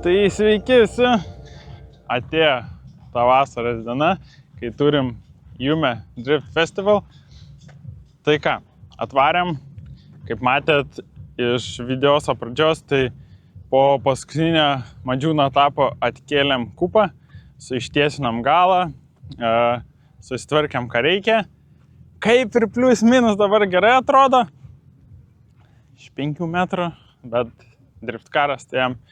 Tai sveiki visi, atėjo ta vasaros diena, kai turim Jume Drift Festival. Tai ką, atvarėm, kaip matėt iš videoso pradžios, tai po paskutinio Madžiūno etapo atkėlėm kupą, ištiesinom galą, susitvarkėm ką reikia. Kaip ir plius minus dabar gerai atrodo, iš 5 metrų, bet driftkaras tai jam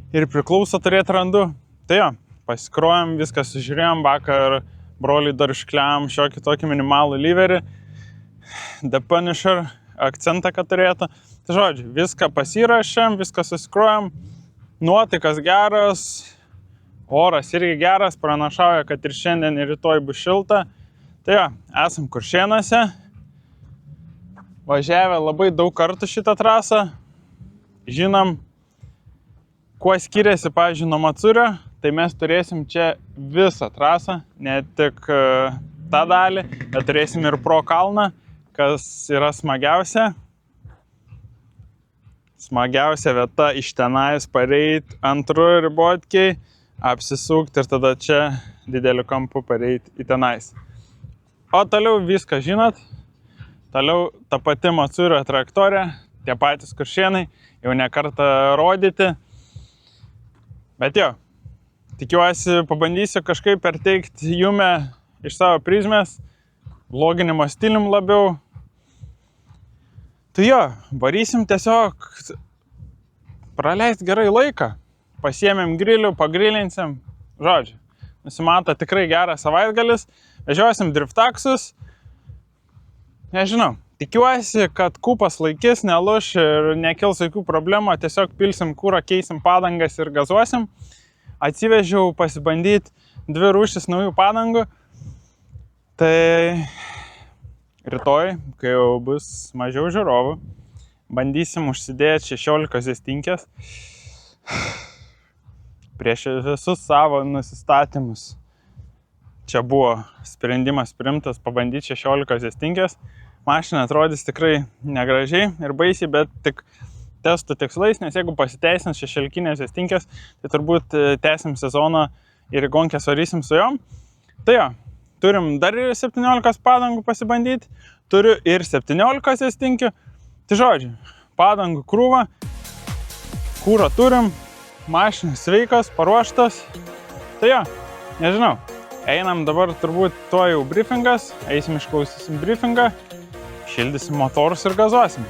ir priklauso turėti randu. Tai jo, pasikrojom, viską sužiūrėjom, vakar broliui dar iškliam šiokį tokį minimalų lyverį, The Punisher akcentą, kad turėtų. Tai žodžiu, viską pasirašėm, viską susikrojom, nuotaikas geras, oras irgi geras, pranašauja, kad ir šiandien ir rytoj bus šilta. Tai jo, esam Kuršėnuose, važiavę labai daug kartų šitą trasą, žinom, kuo skiriasi, pavyzdžiui, nuo Matsurio, tai mes turėsim čia visą trasą, ne tik tą dalį, bet turėsim ir pro kalną, kas yra smagiausia. Smagiausia vieta iš tenais pareit antru ribotkiai, apsisukti ir tada čia dideliu kampu pareit į tenais. O toliau viską žinot, toliau ta pati Matsurio trajektorija, tie patys Kuršėnai, jau ne kartą rodyti. Bet jo, tikiuosi, pabandysiu kažkaip perteikti Jume iš savo prizmės, vloginimo stilium labiau. Tai jo, varysim tiesiog praleisti gerai laiką. Pasiėmėm grilių, pagrilinsim, žodžiu. Nusimato tikrai geras savaitgalis, vežiosim driftaksus. Nežinau, tikiuosi, kad kupas laikys, neluš ir nekils jokių problemų, tiesiog pilsim kurą, keisim padangas ir gazuosim. Atsivežiau pasibandyti 2 rūšis naujų padangų. Tai rytoj, kai jau bus mažiau žiūrovų, bandysim užsidėti 16 zestinkės prieš visus savo nusistatymus. Čia buvo sprendimas priimtas pabandyti 16 zestinkės. Mašina atrodys tikrai negražiai ir baisiai, bet tik testų tikslais, nes jeigu pasiteisins 16 zestinkės, tai turbūt tęsim sezoną ir į gonkės varysim su jom. Tai jo, turim dar 17 padangų pasibandyti, turiu ir 17 zestinkių. Tai žodžiu, padangų krūva, kūro turim, mašinas sveikas, paruoštas. Tai jo, nežinau, einam dabar turbūt tuo jau briefingas, eisim išklausysim briefingą, šildysim motorus ir gazuosim.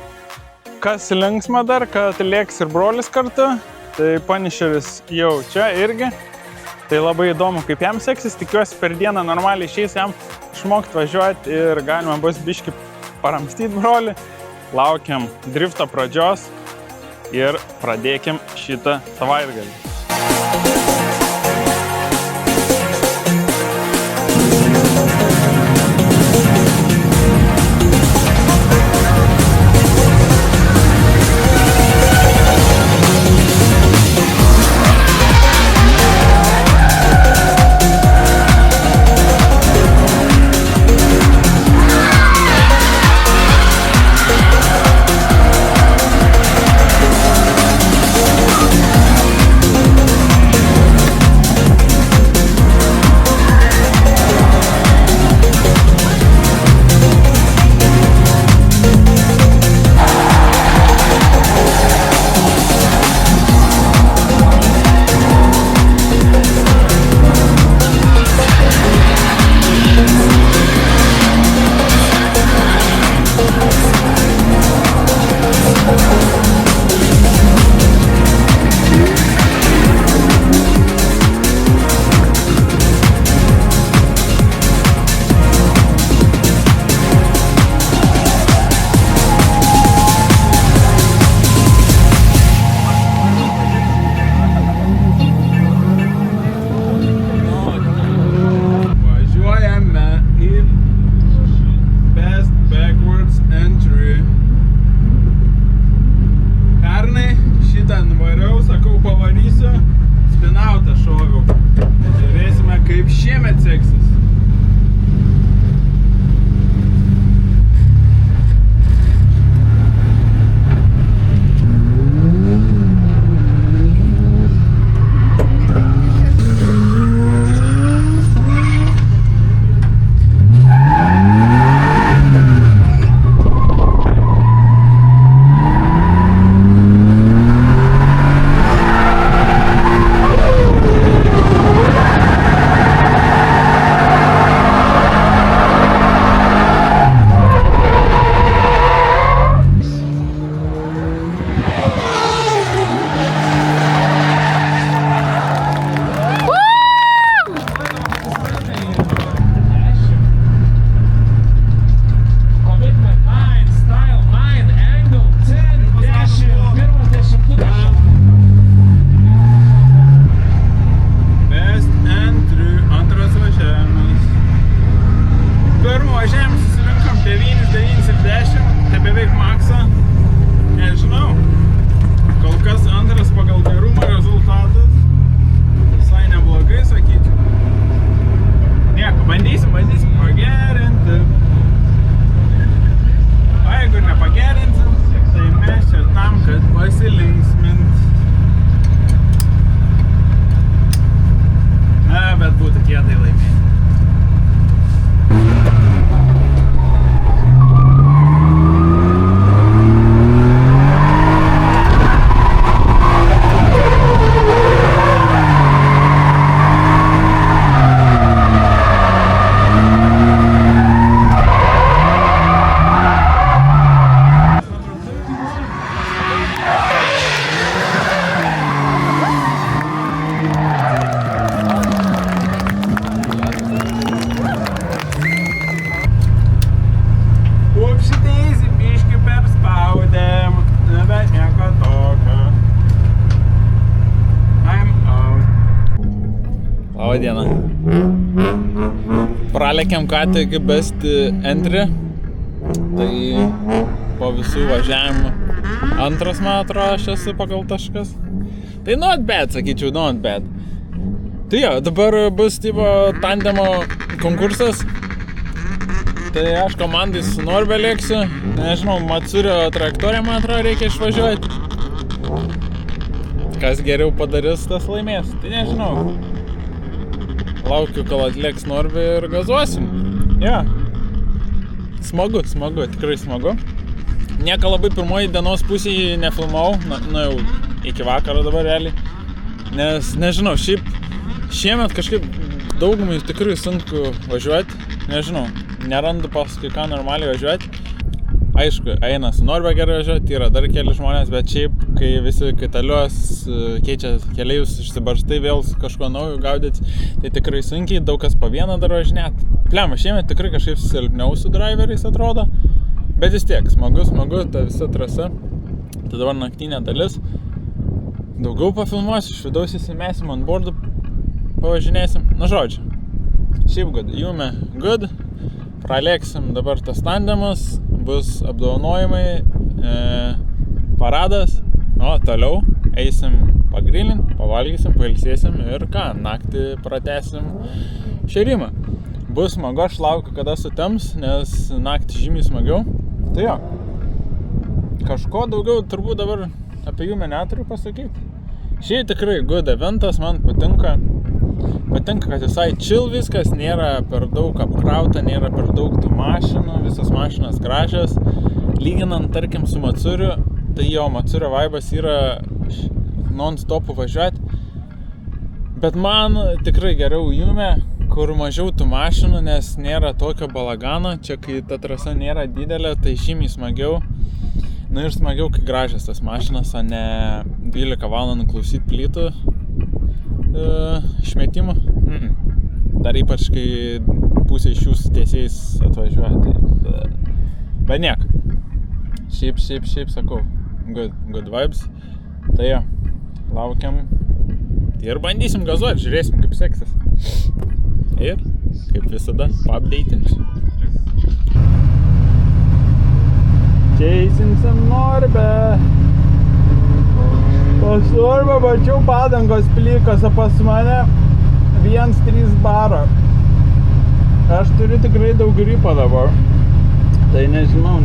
Kas linksma dar, kad lėks ir brolis kartu, tai Punisheris jau čia irgi. Tai labai įdomu, kaip jam seksis, tikiuosi per dieną normaliai išeis jam išmokti važiuoti ir galima bus biškį paramstyti brolį. Laukiam drifto pradžios ir pradėkim šitą savaitgalį. pralėkėm ką tik best entry, tai po visų važiavimų antras, man atrodo, aš esu pagal taškas. Tai not bad, sakyčiau, not bad. Tai jo, dabar bus tipo tandemo konkursas. Tai aš komandai su Norbe lėksiu. Nežinau, Matsurio trajektoriją, man atrodo, reikia išvažiuoti. Kas geriau padarys, tas laimės. Tai nežinau. Laukiu, kol atlėks Norbe ir gazuosim. Jo. Smagu, tikrai smagu. Nieko labai pirmoji dienos pusėje nefilmau. Nu jau iki vakaro dabar realiai. Nes, nežinau, šiemet kažkaip daugumai tikrai sunku važiuoti. Nežinau, nerandu paskui ką normaliai važiuoti. Aišku, eina su Norbe gerai važiuoti, yra dar keli žmonės, bet šiaip, kai visi kaitaliuos, keičia keleivius, išsibarstai vėl kažko naujo gaudyti, tai tikrai sunkiai, daug kas po vieną dar važinėt. Plema, šiemet tikrai kažkaip silpniau su driveriais atrodo, bet vis tiek, smagu, ta visa trasa. Tai dabar naktinė dalis. Daugiau pafilmuosiu, iš vidaus įsimesim ant bordų, pavažinėsim. Na žodžiu, šiaip good, Jume good, pralėksim dabar tas tandemas, bus apdovanojimai, paradas, o toliau eisim pagrillin, pavalgysim, pailsėsim ir ką, naktį pratęsim šėrimą. Bus smagu, aš laukiu, kada sutems, nes naktį žymiai smagiau. Tai jo, kažko daugiau turbūt dabar apie Jume neturiu pasakyti. Šiaip tikrai good eventas, man patinka, kad visai chill viskas, nėra per daug apkrauta, nėra per daug tų mašinų, visas mašinas gražios. Lyginant, tarkim, su Matsuriu, tai jo Matsurio vaibas yra non-stopu važiuoti. Bet man tikrai geriau Jume, kur mažiau tų mašinų, nes nėra tokio balagano. Čia, kai ta trasa nėra didelė, tai žymiai smagiau. Nu ir smagiau, kai gražias tas mašinas, o ne 12 valandų klausyti plytų išmetimų. Dar ypač, kai pusė iš jūsų tiesiais atvažiuoja. Tai, bet niek. Šiaip, sakau, good vibes. Tai jo, laukiam ir bandysim gazuoti, žiūrėsim, kaip seksis. Ir, kaip visada, paupdatinsiu. Chasing some Norbe. Pas Norbe mačiau padangos plikos, o pas mane 1.3 baro. Aš turiu tikrai daug gripo dabar. Tai nežinau.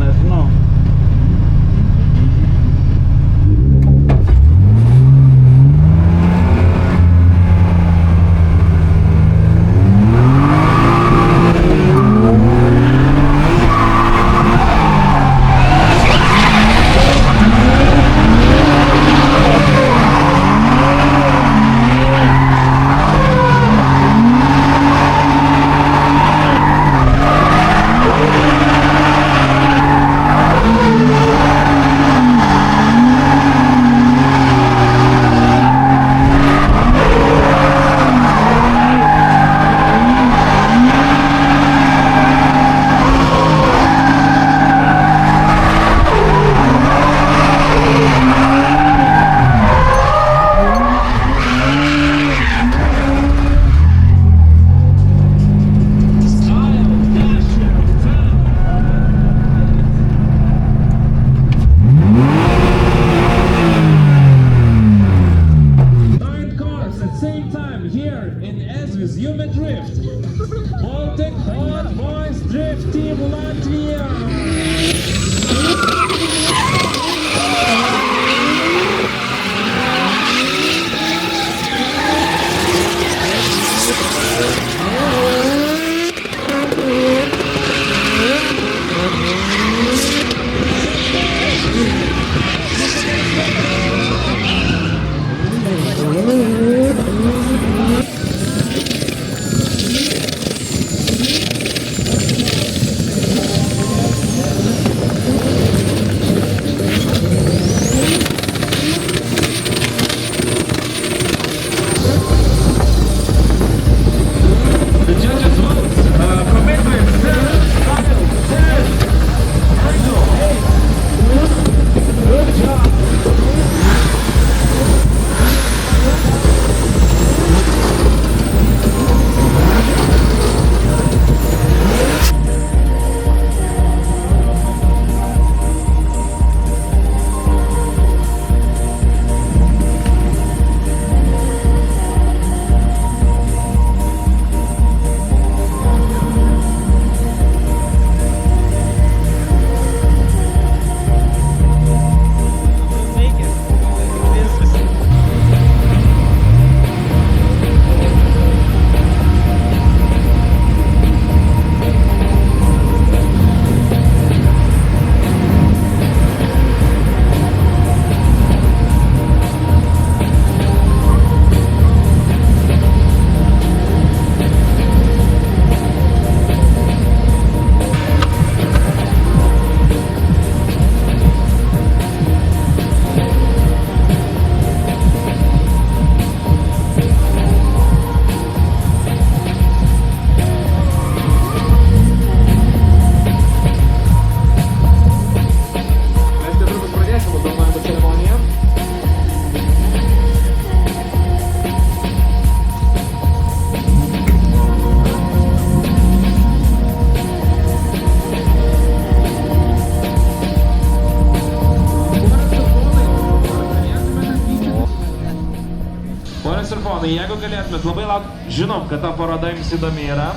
ponai, jeigu galėtumėt, labai žinom, kad ta paroda jums įdomi yra,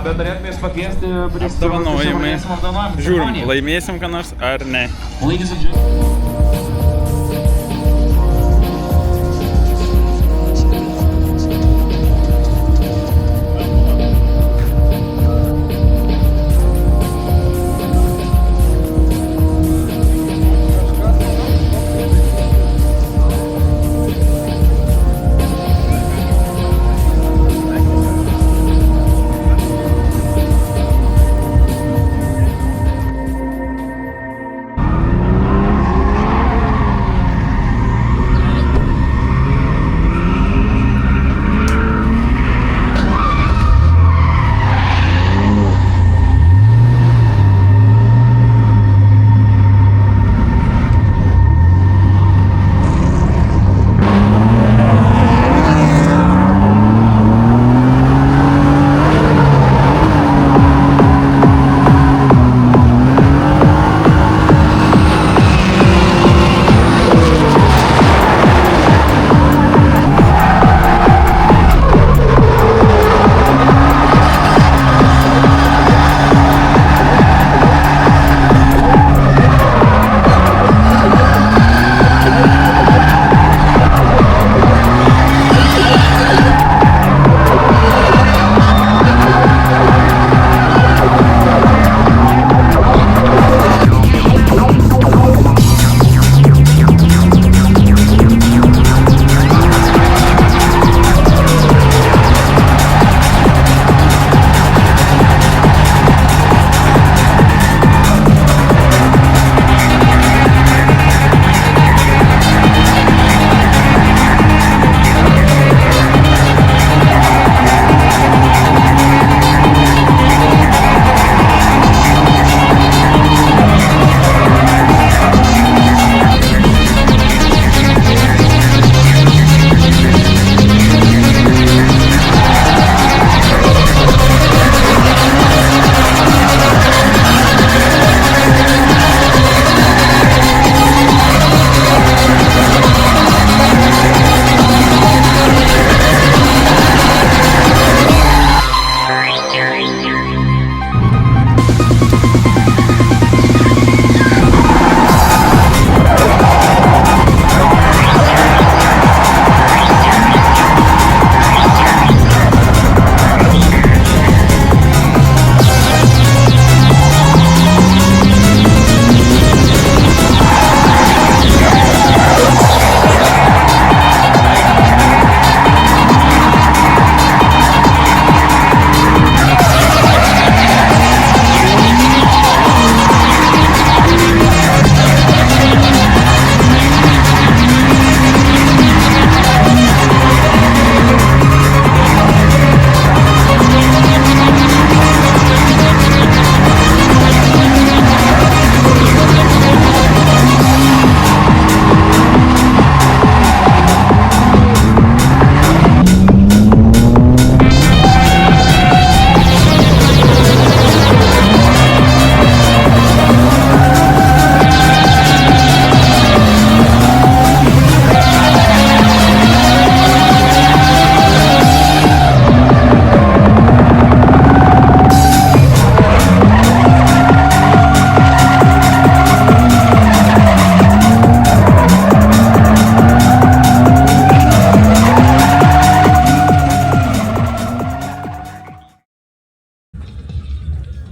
bet norėtumės pakviesti apdovanojimai. Žiūrim, laimėsim ką nors ar ne. Ladies and gentlemen.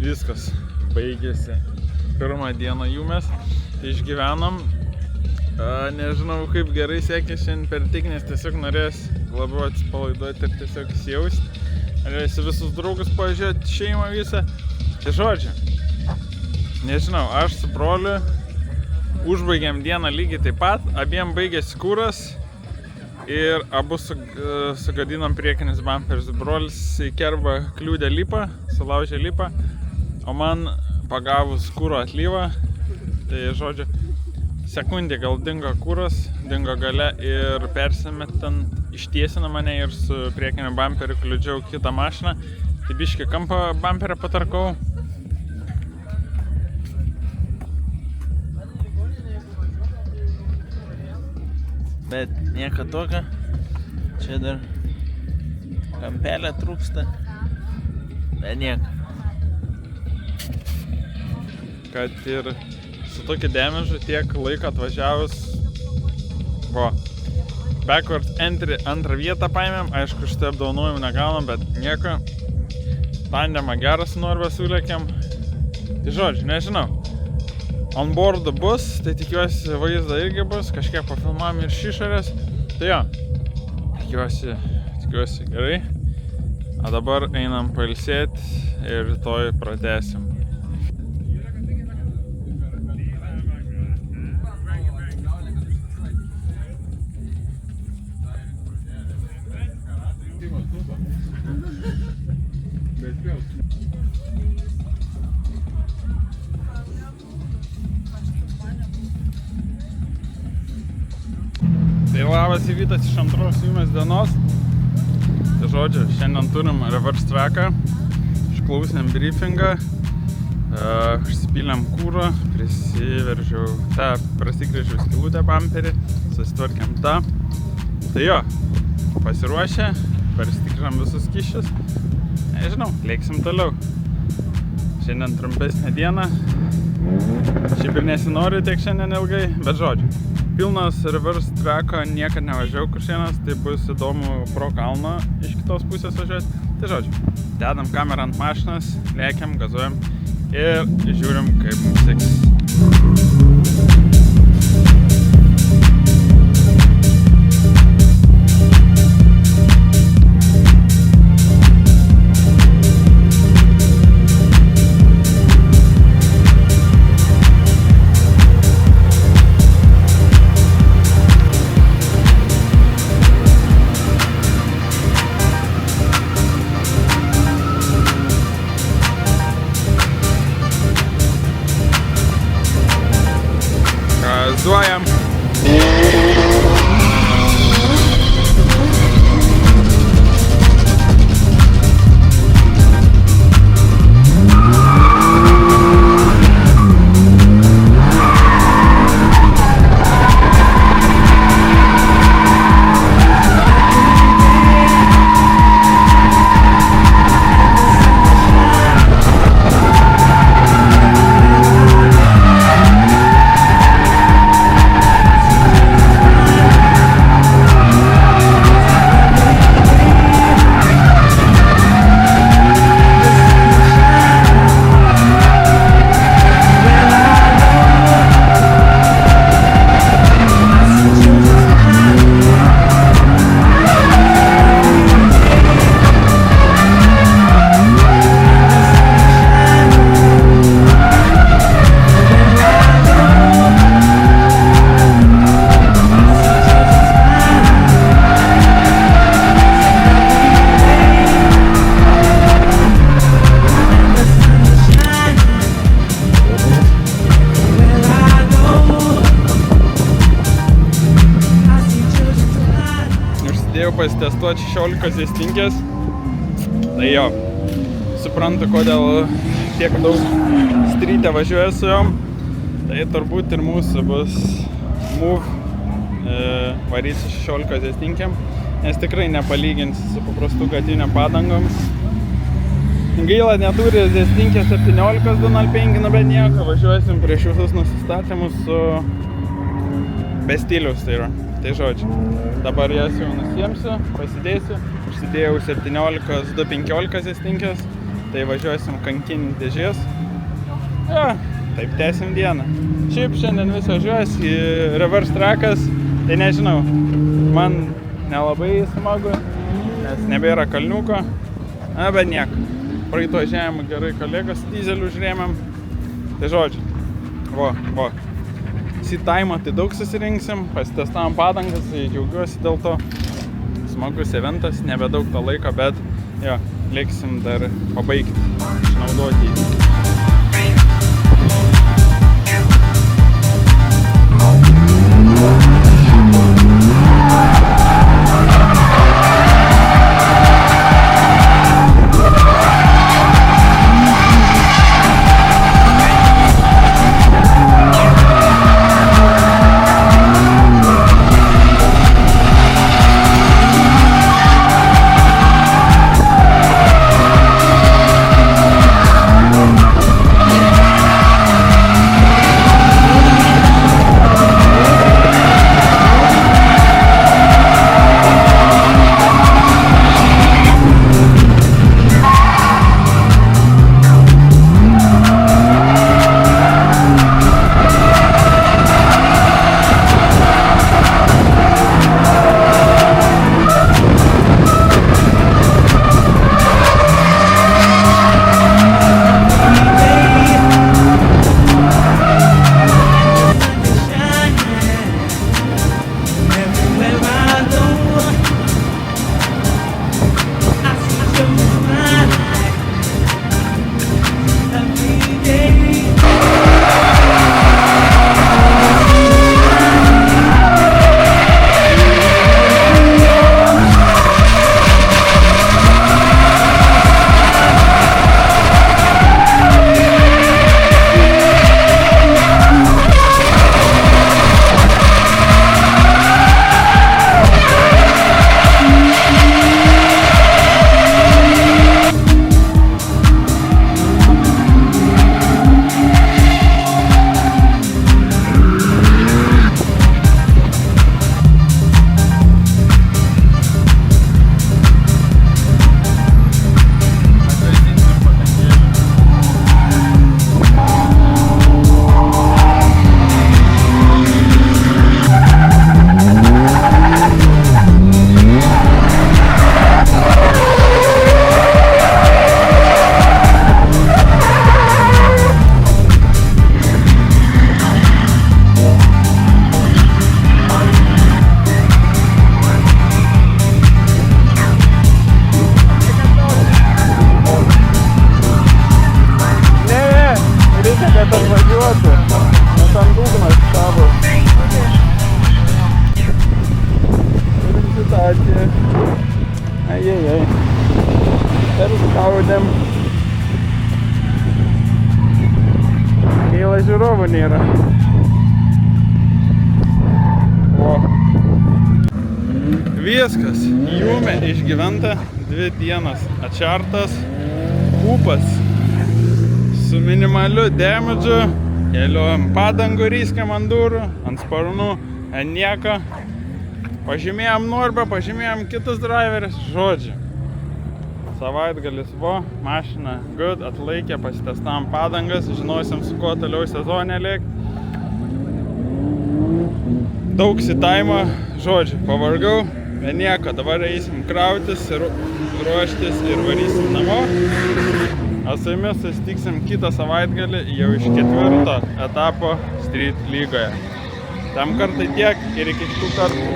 Viskas, baigėsi pirmą dieną jų mes, tai išgyvenom. Nežinau, kaip gerai sekėsi šiandien per tik, nes tiesiog norės labiau atsipalaiduoti ir tiesiog įsijausti. Norėsi visus draugus pažiūrėti, šeimą visą. Tai žodžiu, nežinau, aš su broliu užbaigėm dieną lygiai taip pat, abiem baigėsi kuras ir abu sugadinom priekinis bumperis. Brolis į kerbą kliūdė lipą, sulaužė lipą, o man pagavus kuro atlyvą, tai žodžiu, sekundė gal dingo kuras, dingo gale ir persimetant ištiesino mane ir su priekiniu bumperiu kliudžiau kitą mašiną. Tai biškį kampą bumperį patarkau. Bet nieko tokio. Čia dar kampelė trūksta. Bet nieko. Kad ir su tokiu dėmežu tiek laiko atvažiavus. Backwards entry antrą vietą paėmėm. Aišku, šitai apdovanojimų negaunam, bet nieko. Tandemą gerą su Norve sulėkėm. Tai žodžiu, nežinau. Onboard bus, tai tikiuosi vaizdą irgi bus. Kažkiek pafilmavom ir iš išorės. Tai jo, tikiuosi gerai. O dabar einam pailsėti ir rytoj pratęsim. Tai labas įvytas iš antros jumės dienos. Tai žodžiu, šiandien turim reverse tracką, išklausėm briefingą, užsipylėm kūro, prasikrežiau skylutę bamperį, susitvarkėm tą. Tai jo, pasiruošę, pasitikrinam visus kyšius. Nežinau, lėksim toliau. Šiandien trumpesnė diena. Šiaip ir nesinoriu tiek šiandien ilgai, bet žodžiu. Pilnas reverse tracko, niekad nevažiavau Kuršėnas, tai bus įdomu pro kalną iš kitos pusės važiuoti. Tai žodžiu, dedam kamerą ant mašinas, lėkiam, gazuojam ir žiūrim, kaip mums seksis. Gazuojam. Pasitestuoti 16 zestinkės. Tai jo, suprantu, kodėl tiek daug stryte važiuoja su jom. Tai turbūt ir mūsų bus move varyti su 16 zestinkėm, nes tikrai nepalyginsi su paprastu gatiniam padangom. Gaila, neturi zestinkės 17 205, bet nieko, važiuosim prieš visus nusistatymus su be stiliaus, tai yra. Tai žodžiu, dabar jas jau nusiemsiu, pasidėsiu, užsidėjau 17 215 zestinkės, tai važiuosim kankinti dėžės. Ja, taip tęsim dieną. Šiaip šiandien vis važiuojas į reverse trackas, tai nežinau, man nelabai smagu, nes nebėra kalniuko, bet nieko. Praeito važiavimą gerai kolegos dizelių užrėmėm, tai žodžiu, vo. Time tai daug susirinksim, pasitestavom padangas, tai džiaugiuosi dėl to. Smagus eventas, nebedaug to laiko, bet jo, lėksim dar pabaigti, išnaudoti jį. gaila žiūrovų nėra. O. Viskas, Jume išgyventa 2 dienas, atšartas kūpas su minimaliu damage, keliuojam padangų ryskiam ant durų, ant sparnų, ant nieko. Pažymėjom Norbą, pažymėjom kitus driverius, žodžiu. Savaitgalis mašina good, atlaikė, pasitestavom padangas, žinosim su kuo toliau sezonė lėkti. Daug sitaimo, žodžiu, pavargau, bet nieko, dabar eisim krautis ir ruoštis ir varysim namo. O su jumis susitiksim kitą savaitgalį jau iš 4. etapo Street lygoje. Tam kartai tiek ir iki kitų kartų.